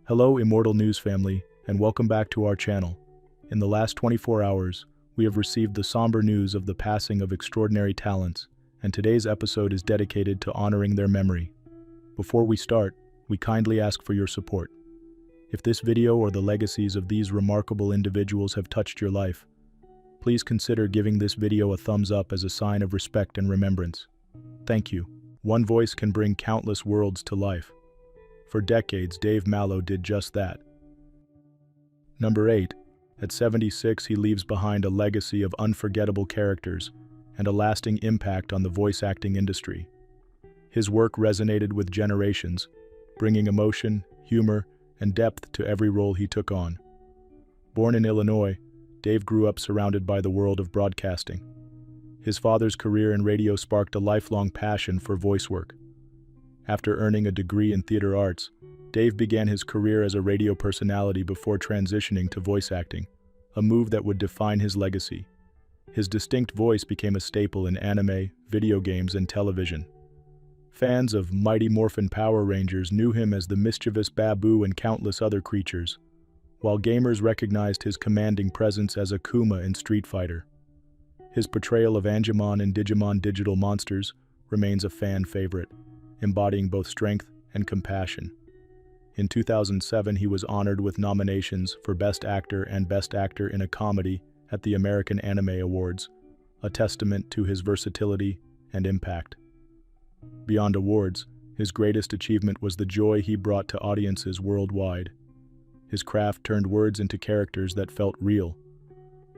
Hello, Immortal News family, and welcome back to our channel. In the last 24 hours, we have received the somber news of the passing of extraordinary talents, and today's episode is dedicated to honoring their memory. Before we start, we kindly ask for your support. If this video or the legacies of these remarkable individuals have touched your life, please consider giving this video a thumbs up as a sign of respect and remembrance. Thank you. One voice can bring countless worlds to life. For decades, Dave Mallow did just that. Number 8. At 76, he leaves behind a legacy of unforgettable characters and a lasting impact on the voice acting industry. His work resonated with generations, bringing emotion, humor, and depth to every role he took on. Born in Illinois, Dave grew up surrounded by the world of broadcasting. His father's career in radio sparked a lifelong passion for voice work. After earning a degree in theater arts, Dave began his career as a radio personality before transitioning to voice acting, a move that would define his legacy. His distinct voice became a staple in anime, video games, and television. Fans of Mighty Morphin Power Rangers knew him as the mischievous Babu and countless other creatures, while gamers recognized his commanding presence as Akuma in Street Fighter. His portrayal of Angemon in Digimon Digital Monsters remains a fan favorite, embodying both strength and compassion. In 2007, he was honored with nominations for Best Actor and Best Actor in a Comedy at the American Anime Awards, a testament to his versatility and impact. Beyond awards, his greatest achievement was the joy he brought to audiences worldwide. His craft turned words into characters that felt real,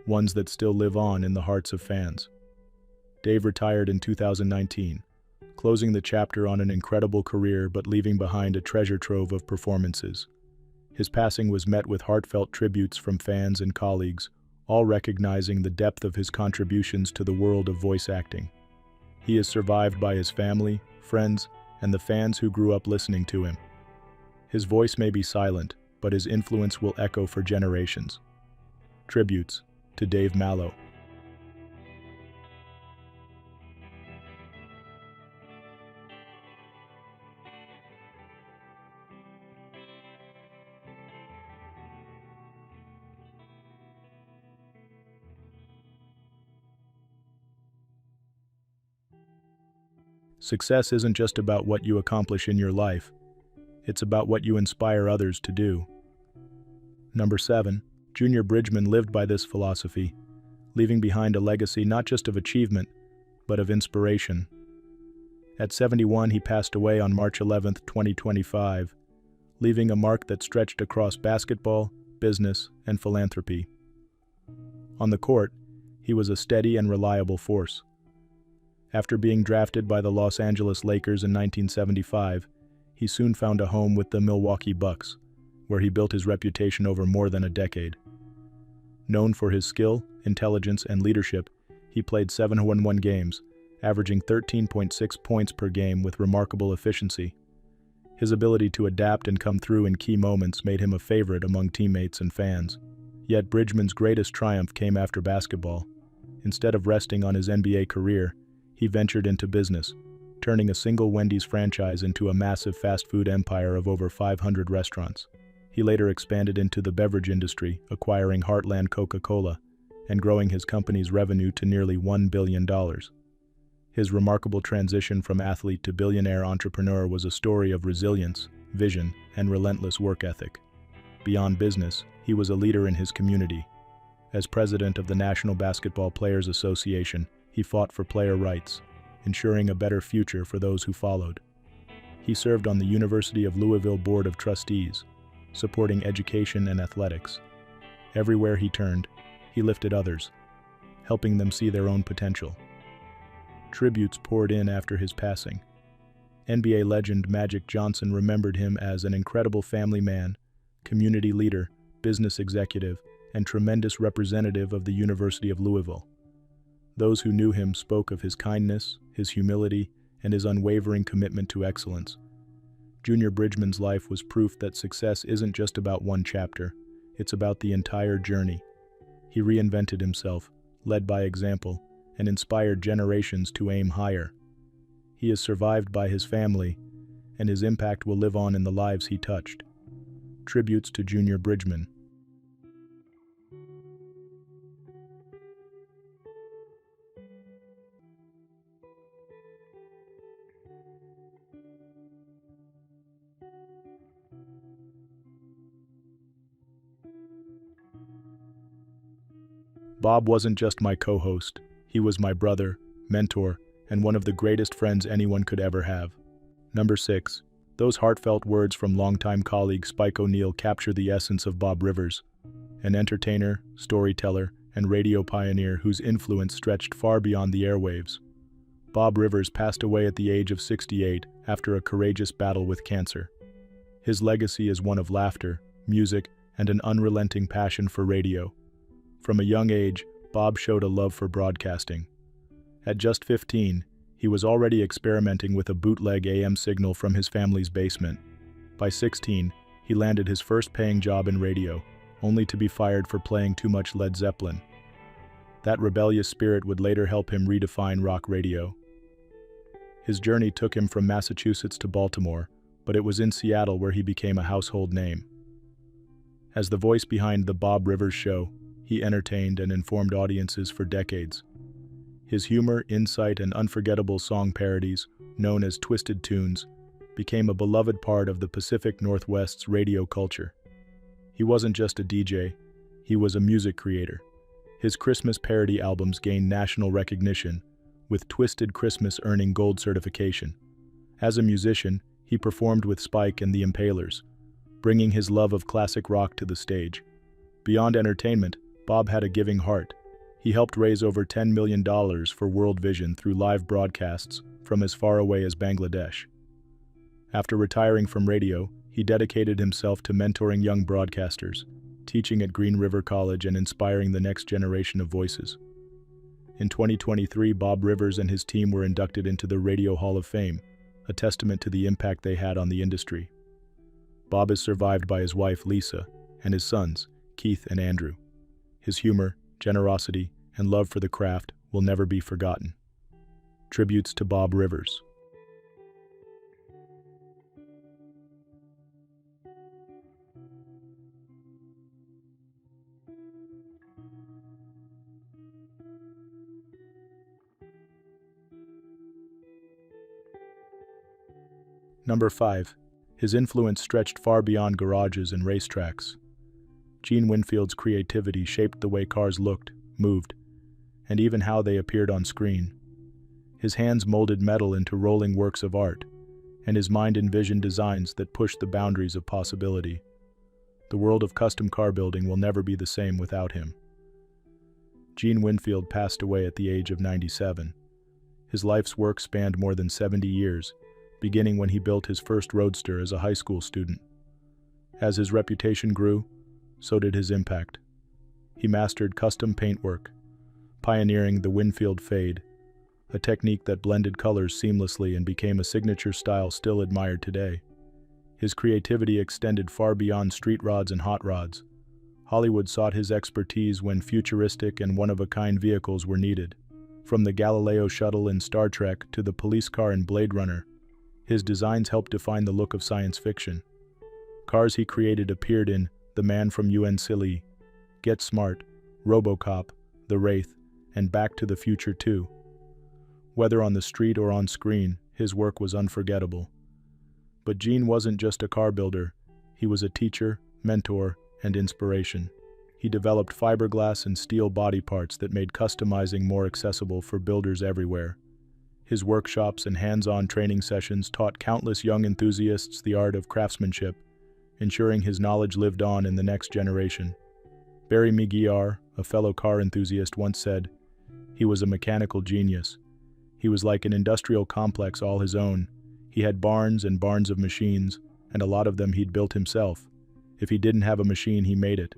ones that still live on in the hearts of fans. Dave retired in 2019, closing the chapter on an incredible career but leaving behind a treasure trove of performances. His passing was met with heartfelt tributes from fans and colleagues, all recognizing the depth of his contributions to the world of voice acting. He is survived by his family, friends, and the fans who grew up listening to him. His voice may be silent, but his influence will echo for generations. Tributes to Dave Mallow. Success isn't just about what you accomplish in your life, it's about what you inspire others to do. Number 7. Junior Bridgeman lived by this philosophy, leaving behind a legacy not just of achievement, but of inspiration. At 71, he passed away on March 11, 2025, leaving a mark that stretched across basketball, business, and philanthropy. On the court, he was a steady and reliable force. After being drafted by the Los Angeles Lakers in 1975, he soon found a home with the Milwaukee Bucks, where he built his reputation over more than a decade. Known for his skill, intelligence, and leadership, he played 701 games, averaging 13.6 points per game with remarkable efficiency. His ability to adapt and come through in key moments made him a favorite among teammates and fans. Yet Bridgeman's greatest triumph came after basketball. Instead of resting on his NBA career, he ventured into business, turning a single Wendy's franchise into a massive fast food empire of over 500 restaurants. He later expanded into the beverage industry, acquiring Heartland Coca-Cola and growing his company's revenue to nearly $1 billion. His remarkable transition from athlete to billionaire entrepreneur was a story of resilience, vision, and relentless work ethic. Beyond business, he was a leader in his community. As president of the National Basketball Players Association, he fought for player rights, ensuring a better future for those who followed. He served on the University of Louisville Board of Trustees, supporting education and athletics. Everywhere he turned, he lifted others, helping them see their own potential. Tributes poured in after his passing. NBA legend Magic Johnson remembered him as an incredible family man, community leader, business executive, and tremendous representative of the University of Louisville. Those who knew him spoke of his kindness, his humility, and his unwavering commitment to excellence. Junior Bridgeman's life was proof that success isn't just about one chapter, it's about the entire journey. He reinvented himself, led by example, and inspired generations to aim higher. He is survived by his family, and his impact will live on in the lives he touched. Tributes to Junior Bridgeman. Bob wasn't just my co-host, he was my brother, mentor, and one of the greatest friends anyone could ever have. Number 6. Those heartfelt words from longtime colleague Spike O'Neill capture the essence of Bob Rivers, an entertainer, storyteller, and radio pioneer whose influence stretched far beyond the airwaves. Bob Rivers passed away at the age of 68 after a courageous battle with cancer. His legacy is one of laughter, music, and an unrelenting passion for radio. From a young age, Bob showed a love for broadcasting. At just 15, he was already experimenting with a bootleg AM signal from his family's basement. By 16, he landed his first paying job in radio, only to be fired for playing too much Led Zeppelin. That rebellious spirit would later help him redefine rock radio. His journey took him from Massachusetts to Baltimore, but it was in Seattle where he became a household name. As the voice behind The Bob Rivers Show, he entertained and informed audiences for decades. His humor, insight, and unforgettable song parodies, known as Twisted Tunes, became a beloved part of the Pacific Northwest's radio culture. He wasn't just a DJ, he was a music creator. His Christmas parody albums gained national recognition, with Twisted Christmas earning gold certification. As a musician, he performed with Spike and the Impalers, bringing his love of classic rock to the stage. Beyond entertainment, Bob had a giving heart. He helped raise over $10 million for World Vision through live broadcasts from as far away as Bangladesh. After retiring from radio, he dedicated himself to mentoring young broadcasters, teaching at Green River College and inspiring the next generation of voices. In 2023, Bob Rivers and his team were inducted into the Radio Hall of Fame, a testament to the impact they had on the industry. Bob is survived by his wife, Lisa, and his sons, Keith and Andrew. His humor, generosity, and love for the craft will never be forgotten. Tributes to Bob Rivers. Number 5. His influence stretched far beyond garages and racetracks. Gene Winfield's creativity shaped the way cars looked, moved, and even how they appeared on screen. His hands molded metal into rolling works of art, and his mind envisioned designs that pushed the boundaries of possibility. The world of custom car building will never be the same without him. Gene Winfield passed away at the age of 97. His life's work spanned more than 70 years, beginning when he built his first roadster as a high school student. As his reputation grew, so did his impact. He mastered custom paintwork, pioneering the Winfield fade, a technique that blended colors seamlessly and became a signature style still admired today. His creativity extended far beyond street rods and hot rods. Hollywood sought his expertise when futuristic and one-of-a-kind vehicles were needed. From the Galileo shuttle in Star Trek to the police car in Blade Runner, his designs helped define the look of science fiction. Cars he created appeared in The Man from UNCLE, Get Smart, RoboCop, The Wraith, and Back to the Future 2. Whether on the street or on screen, his work was unforgettable. But Gene wasn't just a car builder, he was a teacher, mentor, and inspiration. He developed fiberglass and steel body parts that made customizing more accessible for builders everywhere. His workshops and hands-on training sessions taught countless young enthusiasts the art of craftsmanship, ensuring his knowledge lived on in the next generation. Barry McGuire, a fellow car enthusiast, once said, "He was a mechanical genius. He was like an industrial complex all his own. He had barns and barns of machines, and a lot of them he'd built himself. If he didn't have a machine, he made it.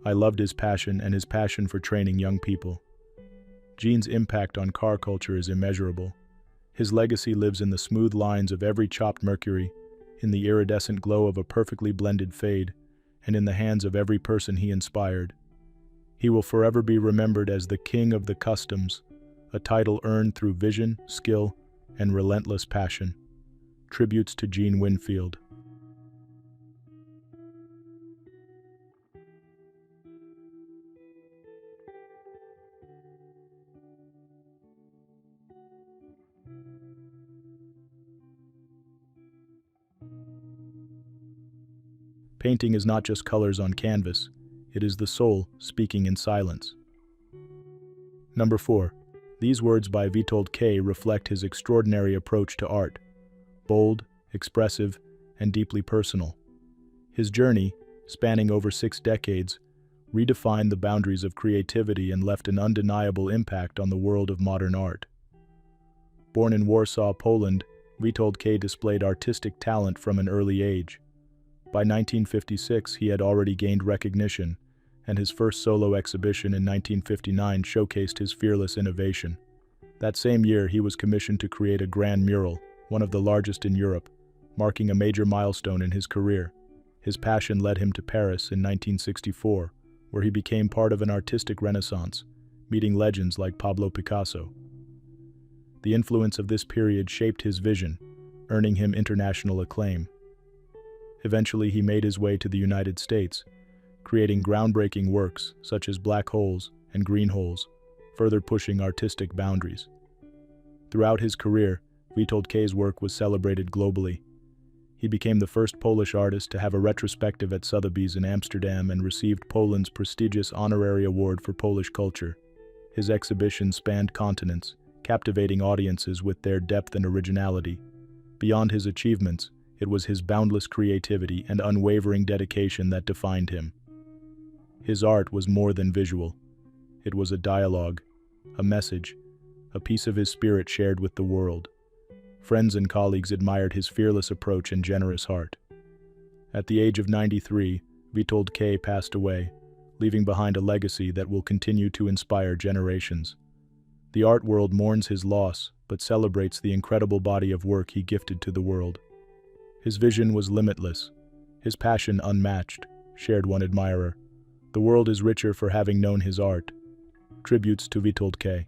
I loved his passion and his passion for training young people." Gene's impact on car culture is immeasurable. His legacy lives in the smooth lines of every chopped Mercury, in the iridescent glow of a perfectly blended fade, and in the hands of every person he inspired. He will forever be remembered as the King of the Customs, a title earned through vision, skill, and relentless passion. Tributes to Gene Winfield. Painting is not just colors on canvas, it is the soul speaking in silence. Number 4. These words by Witold-K reflect his extraordinary approach to art. Bold, expressive, and deeply personal. His journey, spanning over 6 decades, redefined the boundaries of creativity and left an undeniable impact on the world of modern art. Born in Warsaw, Poland, Witold-K displayed artistic talent from an early age. By 1956, he had already gained recognition, and his first solo exhibition in 1959 showcased his fearless innovation. That same year, he was commissioned to create a grand mural, one of the largest in Europe, marking a major milestone in his career. His passion led him to Paris in 1964, where he became part of an artistic renaissance, meeting legends like Pablo Picasso. The influence of this period shaped his vision, earning him international acclaim. Eventually, he made his way to the United States, creating groundbreaking works such as Black Holes and Green Holes, further pushing artistic boundaries. Throughout his career, Witold-K's work was celebrated globally. He became the first Polish artist to have a retrospective at Sotheby's in Amsterdam and received Poland's prestigious honorary award for Polish culture. His exhibition spanned continents, captivating audiences with their depth and originality. Beyond his achievements, it was his boundless creativity and unwavering dedication that defined him. His art was more than visual. It was a dialogue, a message, a piece of his spirit shared with the world. Friends and colleagues admired his fearless approach and generous heart. At the age of 93, Witold-K passed away, leaving behind a legacy that will continue to inspire generations. The art world mourns his loss, but celebrates the incredible body of work he gifted to the world. His vision was limitless, his passion unmatched, shared one admirer. The world is richer for having known his art. Tributes to Witold-K.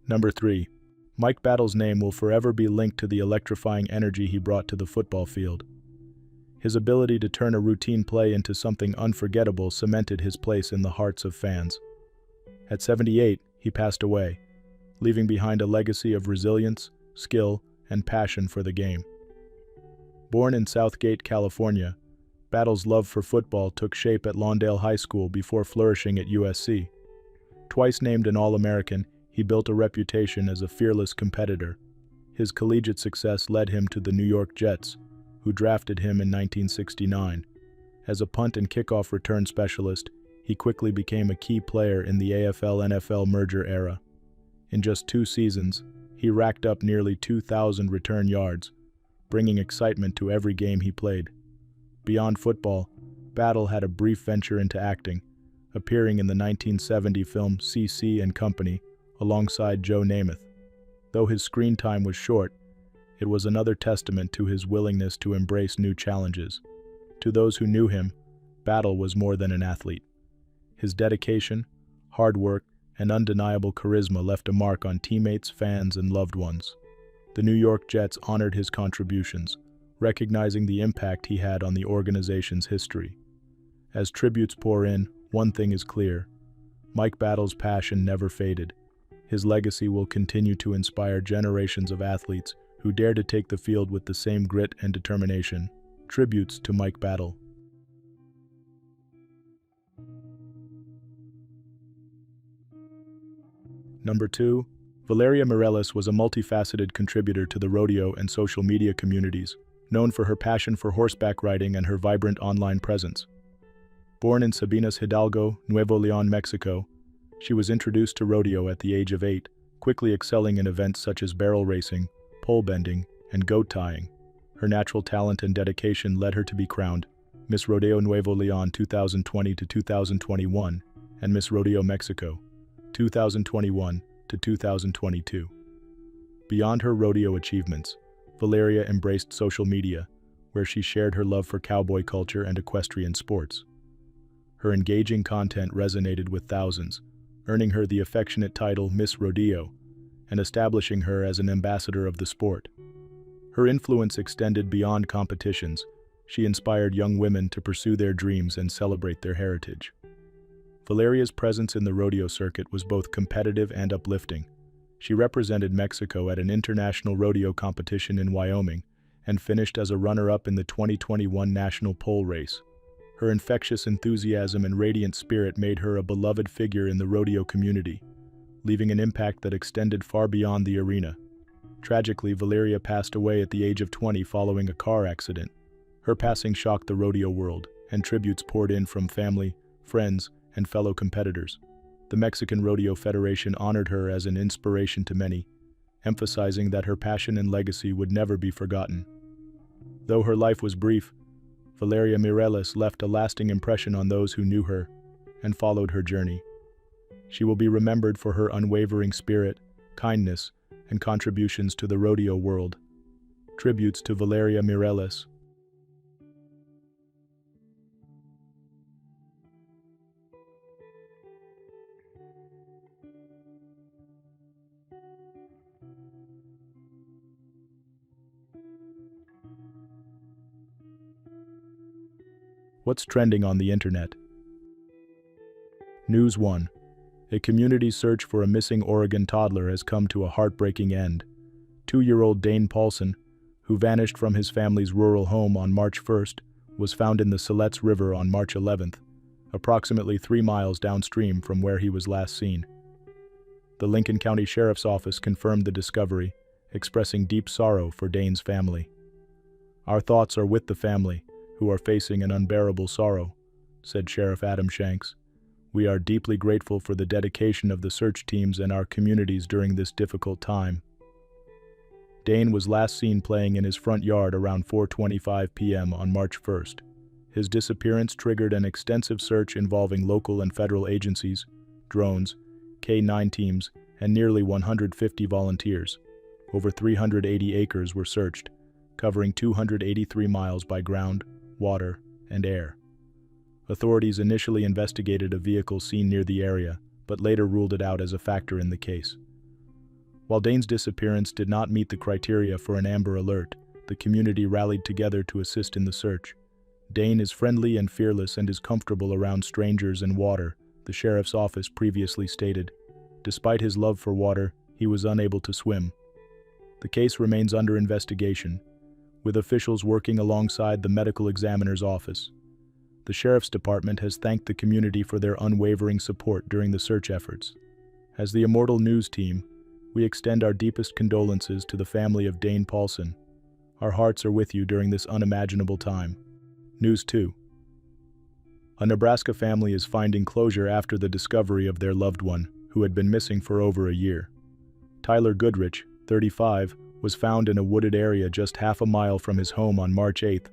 Number 3. Mike Battle's name will forever be linked to the electrifying energy he brought to the football field. His ability to turn a routine play into something unforgettable cemented his place in the hearts of fans. At 78, he passed away, leaving behind a legacy of resilience, skill, and passion for the game. Born in Southgate, California, Battle's love for football took shape at Lawndale High School before flourishing at USC. Twice named an All-American, he built a reputation as a fearless competitor. His collegiate success led him to the New York Jets, who drafted him in 1969. As a punt and kickoff return specialist, he quickly became a key player in the AFL-NFL merger era. In just 2 seasons, he racked up nearly 2,000 return yards, bringing excitement to every game he played. Beyond football, Battle had a brief venture into acting, appearing in the 1970 film C.C. and Company alongside Joe Namath. Though his screen time was short, it was another testament to his willingness to embrace new challenges. To those who knew him, Battle was more than an athlete. His dedication, hard work, and undeniable charisma left a mark on teammates, fans, and loved ones. The New York Jets honored his contributions, recognizing the impact he had on the organization's history. As tributes pour in, one thing is clear: Mike Battle's passion never faded. His legacy will continue to inspire generations of athletes who dare to take the field with the same grit and determination. Tributes to Mike Battle. Number 2. Valeria Mireles was a multifaceted contributor to the rodeo and social media communities, known for her passion for horseback riding and her vibrant online presence. Born in Sabinas Hidalgo, Nuevo León, Mexico, she was introduced to rodeo at the age of 8, quickly excelling in events such as barrel racing, pole bending, and goat tying. Her natural talent and dedication led her to be crowned Miss Rodeo Nuevo León 2020 to 2021 and Miss Rodeo Mexico 2021 to 2022. Beyond her rodeo achievements, Valeria embraced social media, where she shared her love for cowboy culture and equestrian sports. Her engaging content resonated with thousands, earning her the affectionate title Miss Rodeo and establishing her as an ambassador of the sport. Her influence extended beyond competitions. She inspired young women to pursue their dreams and celebrate their heritage. Valeria's presence in the rodeo circuit was both competitive and uplifting. She represented Mexico at an international rodeo competition in Wyoming and finished as a runner-up in the 2021 national pole race. Her infectious enthusiasm and radiant spirit made her a beloved figure in the rodeo community, leaving an impact that extended far beyond the arena. Tragically, Valeria passed away at the age of 20 following a car accident. Her passing shocked the rodeo world, and tributes poured in from family, friends, and fellow competitors. The Mexican Rodeo Federation honored her as an inspiration to many, emphasizing that her passion and legacy would never be forgotten. Though her life was brief, Valeria Mireles left a lasting impression on those who knew her and followed her journey. She will be remembered for her unwavering spirit, kindness, and contributions to the rodeo world. Tributes to Valeria Mireles. What's trending on the internet? News 1. A community search for a missing Oregon toddler has come to a heartbreaking end. 2-year-old Danne Paulson, who vanished from his family's rural home on March 1st, was found in the Siletz River on March 11th, approximately 3 miles downstream from where he was last seen. The Lincoln County Sheriff's Office confirmed the discovery, expressing deep sorrow for Danne's family. "Our thoughts are with the family, who are facing an unbearable sorrow," said Sheriff Adam Shanks. "We are deeply grateful for the dedication of the search teams and our communities during this difficult time." Danne was last seen playing in his front yard around 4:25 p.m. on March 1st. His disappearance triggered an extensive search involving local and federal agencies, drones, K-9 teams, and nearly 150 volunteers. Over 380 acres were searched, covering 283 miles by ground, water, and air. Authorities initially investigated a vehicle seen near the area, but later ruled it out as a factor in the case. While Danne's disappearance did not meet the criteria for an Amber Alert, the community rallied together to assist in the search. Danne is friendly and fearless and is comfortable around strangers and water, the sheriff's office previously stated. Despite his love for water, he was unable to swim. The case remains under investigation, with officials working alongside the medical examiner's office. The Sheriff's Department has thanked the community for their unwavering support during the search efforts. As the Immortal News team, we extend our deepest condolences to the family of Danne Paulson. Our hearts are with you during this unimaginable time. News 2. A Nebraska family is finding closure after the discovery of their loved one, who had been missing for over a year. Tyler Goodrich, 35, was found in a wooded area just half a mile from his home on March 8th,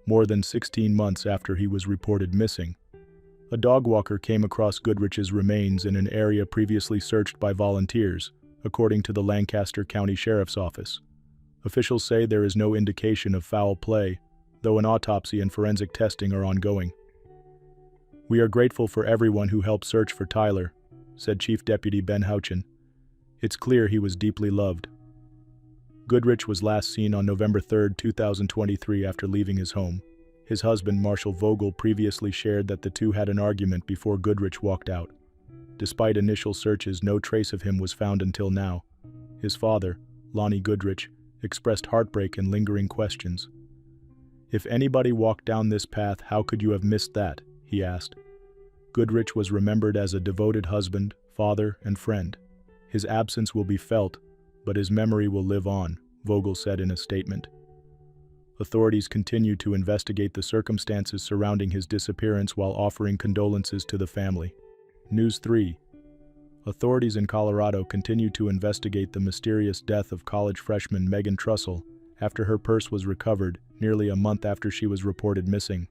more than 16 months after he was reported missing. A dog walker came across Goodrich's remains in an area previously searched by volunteers, according to the Lancaster County Sheriff's Office. Officials say there is no indication of foul play, though an autopsy and forensic testing are ongoing. "We are grateful for everyone who helped search for Tyler," said Chief Deputy Ben Houchin. "It's clear he was deeply loved." Goodrich was last seen on November 3, 2023 after leaving his home. His husband, Marshall Vogel, previously shared that the two had an argument before Goodrich walked out. Despite initial searches, no trace of him was found until now. His father, Lonnie Goodrich, expressed heartbreak and lingering questions. "If anybody walked down this path, how could you have missed that?" he asked. Goodrich was remembered as a devoted husband, father, and friend. "His absence will be felt, but his memory will live on," Vogel said in a statement. Authorities continue to investigate the circumstances surrounding his disappearance while offering condolences to the family. News 3. Authorities in Colorado continue to investigate the mysterious death of college freshman Megan Trussell after her purse was recovered nearly a month after she was reported missing.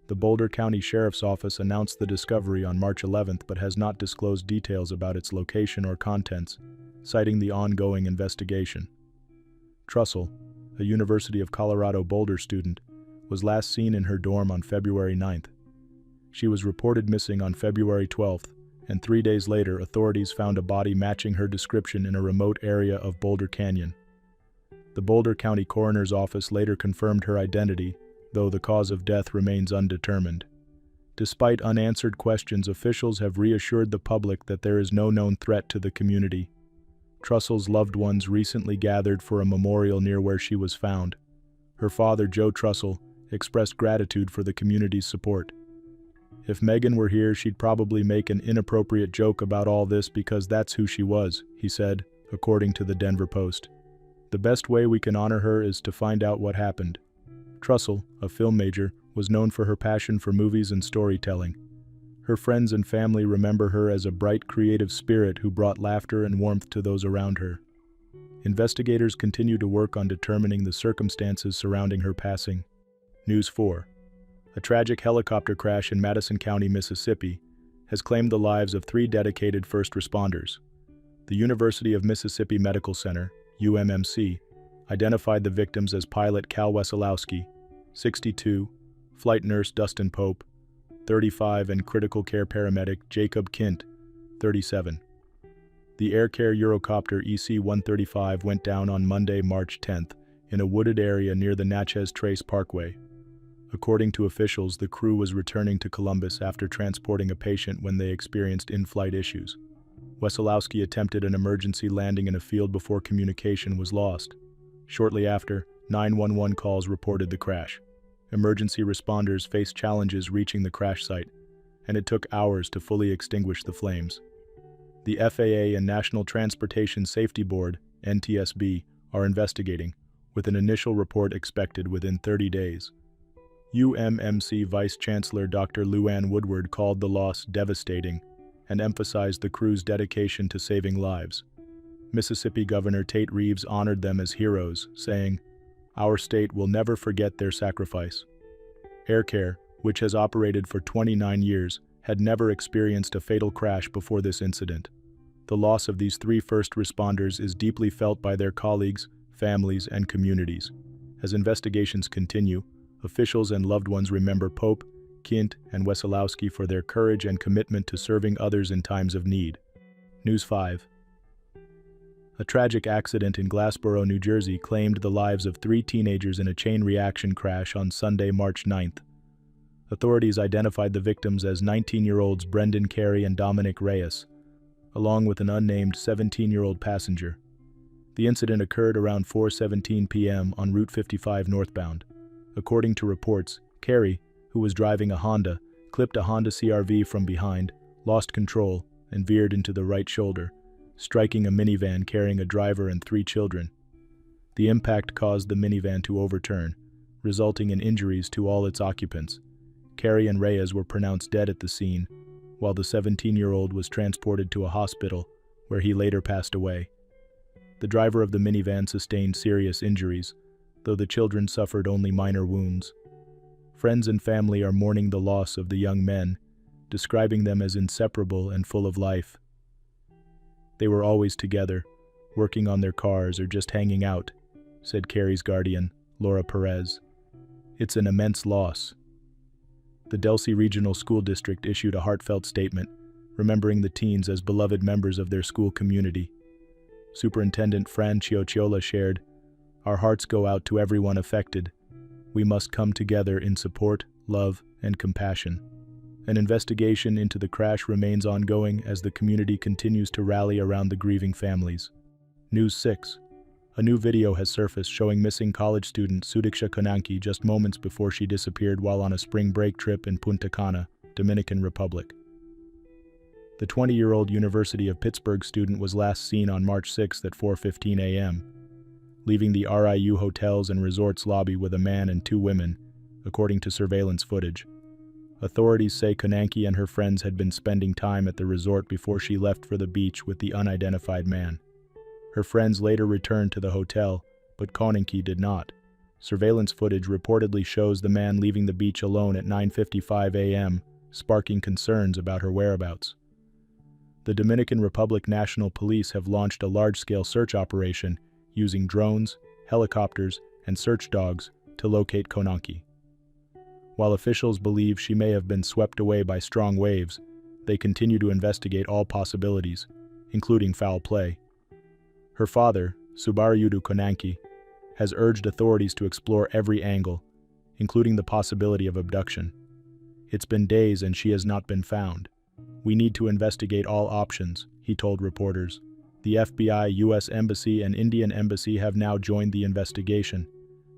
The Boulder County Sheriff's Office announced the discovery on March 11th but has not disclosed details about its location or contents, citing the ongoing investigation. Trussell, a University of Colorado Boulder student, was last seen in her dorm on February 9th. She was reported missing on February 12th, and 3 days later authorities found a body matching her description in a remote area of Boulder Canyon. The Boulder County Coroner's Office later confirmed her identity, though the cause of death remains undetermined. Despite unanswered questions, officials have reassured the public that there is no known threat to the community. Trussell's loved ones recently gathered for a memorial near where she was found. Her father, Joe Trussell, expressed gratitude for the community's support. "If Megan were here, she'd probably make an inappropriate joke about all this because that's who she was," he said, according to the Denver Post. "The best way we can honor her is to find out what happened." Trussell, a film major, was known for her passion for movies and storytelling. Her friends and family remember her as a bright, creative spirit who brought laughter and warmth to those around her. Investigators continue to work on determining the circumstances surrounding her passing. News 4. A tragic helicopter crash in Madison County, Mississippi, has claimed the lives of 3 dedicated first responders. The University of Mississippi Medical Center, UMMC, identified the victims as pilot Cal Wesolowski, 62, flight nurse Dustin Pope, 35, and critical care paramedic Jacob Kint, 37. The Air Care Eurocopter EC-135 went down on Monday, March 10th, in a wooded area near the Natchez Trace Parkway. According to officials, the crew was returning to Columbus after transporting a patient when they experienced in-flight issues. Wesolowski attempted an emergency landing in a field before communication was lost. Shortly after, 911 calls reported the crash. Emergency responders faced challenges reaching the crash site, and it took hours to fully extinguish the flames. The FAA and National Transportation Safety Board, NTSB, are investigating, with an initial report expected within 30 days. UMMC Vice Chancellor Dr. Luann Woodward called the loss devastating and emphasized the crew's dedication to saving lives. Mississippi Governor Tate Reeves honored them as heroes, saying, "Our state will never forget their sacrifice." Air Care, which has operated for 29 years, had never experienced a fatal crash before this incident. The loss of these 3 first responders is deeply felt by their colleagues, families, and communities. As investigations continue, officials and loved ones remember Pope, Kint, and Wesolowski for their courage and commitment to serving others in times of need. News 5. A tragic accident in Glassboro, New Jersey claimed the lives of 3 teenagers in a chain reaction crash on Sunday, March 9th. Authorities identified the victims as 19-year-olds Brendan Carey and Dominic Reyes, along with an unnamed 17-year-old passenger. The incident occurred around 4:17 p.m. on Route 55 northbound. According to reports, Carey, who was driving a Honda, clipped a Honda CR-V from behind, lost control, and veered into the right shoulder, striking a minivan carrying a driver and 3 children. The impact caused the minivan to overturn, resulting in injuries to all its occupants. Carey and Reyes were pronounced dead at the scene, while the 17-year-old was transported to a hospital, where he later passed away. The driver of the minivan sustained serious injuries, though the children suffered only minor wounds. Friends and family are mourning the loss of the young men, describing them as inseparable and full of life. "They were always together, working on their cars or just hanging out," said Carey's guardian, Laura Perez. "It's an immense loss." The Delsea Regional School District issued a heartfelt statement, remembering the teens as beloved members of their school community. Superintendent Fran Chiocchiola shared, "Our hearts go out to everyone affected. We must come together in support, love, and compassion." An investigation into the crash remains ongoing as the community continues to rally around the grieving families. News 6. A new video has surfaced showing missing college student Sudiksha Konanki just moments before she disappeared while on a spring break trip in Punta Cana, Dominican Republic. The 20-year-old University of Pittsburgh student was last seen on March 6 at 4:15 a.m., leaving the RIU Hotels and Resorts lobby with a man and 2 women, according to surveillance footage. Authorities say Konanki and her friends had been spending time at the resort before she left for the beach with the unidentified man. Her friends later returned to the hotel, but Konanki did not. Surveillance footage reportedly shows the man leaving the beach alone at 9:55 a.m., sparking concerns about her whereabouts. The Dominican Republic National Police have launched a large-scale search operation using drones, helicopters, and search dogs to locate Konanki. While officials believe she may have been swept away by strong waves, they continue to investigate all possibilities, including foul play. Her father, Subarayudu Konanki, has urged authorities to explore every angle, including the possibility of abduction. It's been days and she has not been found. We need to investigate all options, he told reporters. The FBI, U.S. Embassy, and Indian Embassy have now joined the investigation.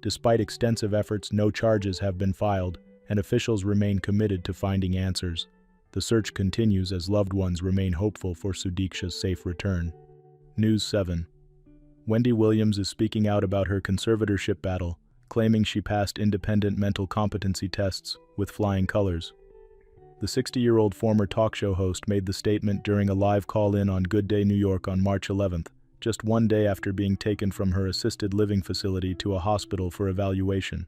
Despite extensive efforts, no charges have been filed, and officials remain committed to finding answers. The search continues as loved ones remain hopeful for Sudiksha's safe return. News 7. Wendy Williams is speaking out about her conservatorship battle, claiming she passed independent mental competency tests with flying colors. The 60-year-old former talk show host made the statement during a live call-in on Good Day New York on March 11th, just one day after being taken from her assisted living facility to a hospital for evaluation.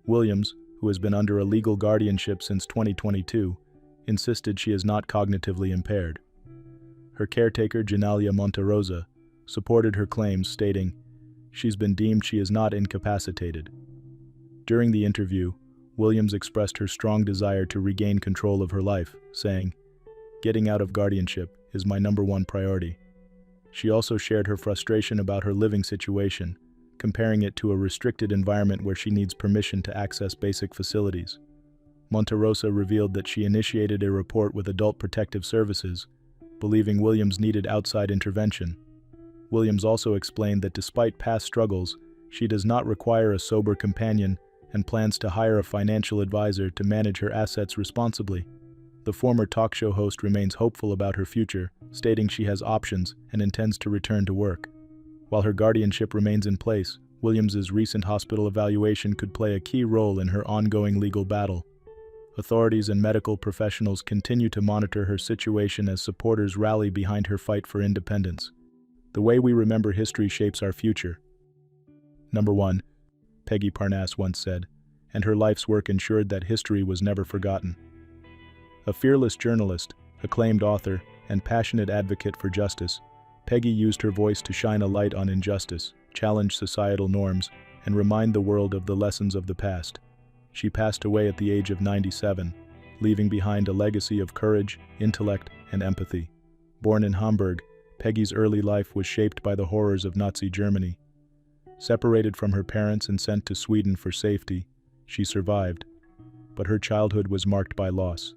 Williams, who has been under a legal guardianship since 2022, insisted she is not cognitively impaired. Her caretaker, Janalia Monterosa, supported her claims, stating, "She's been deemed she is not incapacitated." During the interview, Williams expressed her strong desire to regain control of her life, saying, "Getting out of guardianship is my #1 priority." She also shared her frustration about her living situation, comparing it to a restricted environment where she needs permission to access basic facilities. Monterosa revealed that she initiated a report with Adult Protective Services, believing Williams needed outside intervention. Williams also explained that despite past struggles, she does not require a sober companion and plans to hire a financial advisor to manage her assets responsibly. The former talk show host remains hopeful about her future, stating she has options and intends to return to work. While her guardianship remains in place, Williams's recent hospital evaluation could play a key role in her ongoing legal battle. Authorities and medical professionals continue to monitor her situation as supporters rally behind her fight for independence. The way we remember history shapes our future. #1. Peggy Parnass once said, and her life's work ensured that history was never forgotten. A fearless journalist, acclaimed author, and passionate advocate for justice, Peggy used her voice to shine a light on injustice, challenge societal norms, and remind the world of the lessons of the past. She passed away at the age of 97, leaving behind a legacy of courage, intellect, and empathy. Born in Hamburg, Peggy's early life was shaped by the horrors of Nazi Germany. Separated from her parents and sent to Sweden for safety, she survived, but her childhood was marked by loss.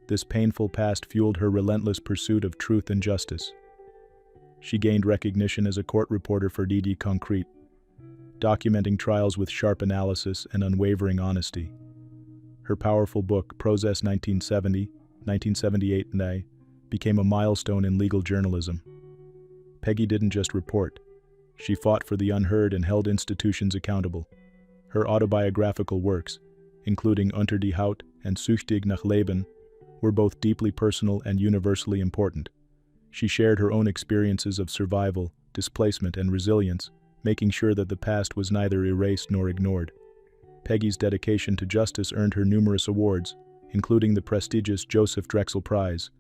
This painful past fueled her relentless pursuit of truth and justice. She gained recognition as a court reporter for TodaY Concrete, documenting trials with sharp analysis and unwavering honesty. Her powerful book, Process 1978 TodaY, became a milestone in legal journalism. Peggy didn't just report. She fought for the unheard and held institutions accountable. Her autobiographical works, including Unter die Haut and Süchtig nach Leben, were both deeply personal and universally important. She shared her own experiences of survival, displacement, and resilience, making sure that the past was neither erased nor ignored. Peggy's dedication to justice earned her numerous awards, including the prestigious Joseph Drexel Prize,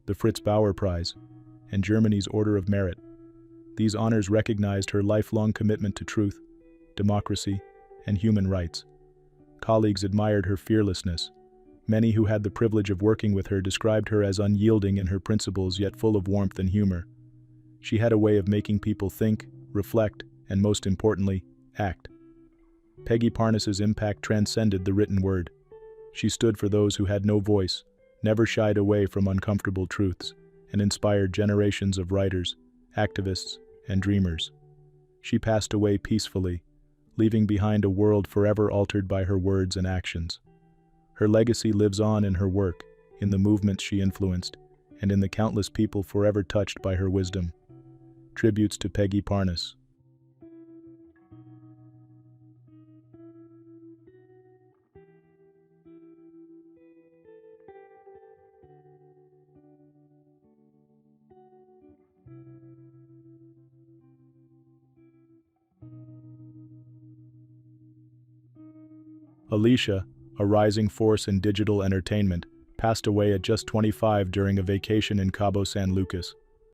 the Fritz Bauer Prize, and Germany's Order of Merit. These honors recognized her lifelong commitment to truth, democracy, and human rights. Colleagues admired her fearlessness. Many who had the privilege of working with her described her as unyielding in her principles yet full of warmth and humor. She had a way of making people think, reflect, and most importantly, act. Peggy Parnass's impact transcended the written word. She stood for those who had no voice, never shied away from uncomfortable truths, and inspired generations of writers, activists, and dreamers. She passed away peacefully, leaving behind a world forever altered by her words and actions. Her legacy lives on in her work, in the movements she influenced, and in the countless people forever touched by her wisdom. Tributes to Peggy Parnass. Alicia, a rising force in digital entertainment, passed away at just 25 during a vacation in Cabo San Lucas.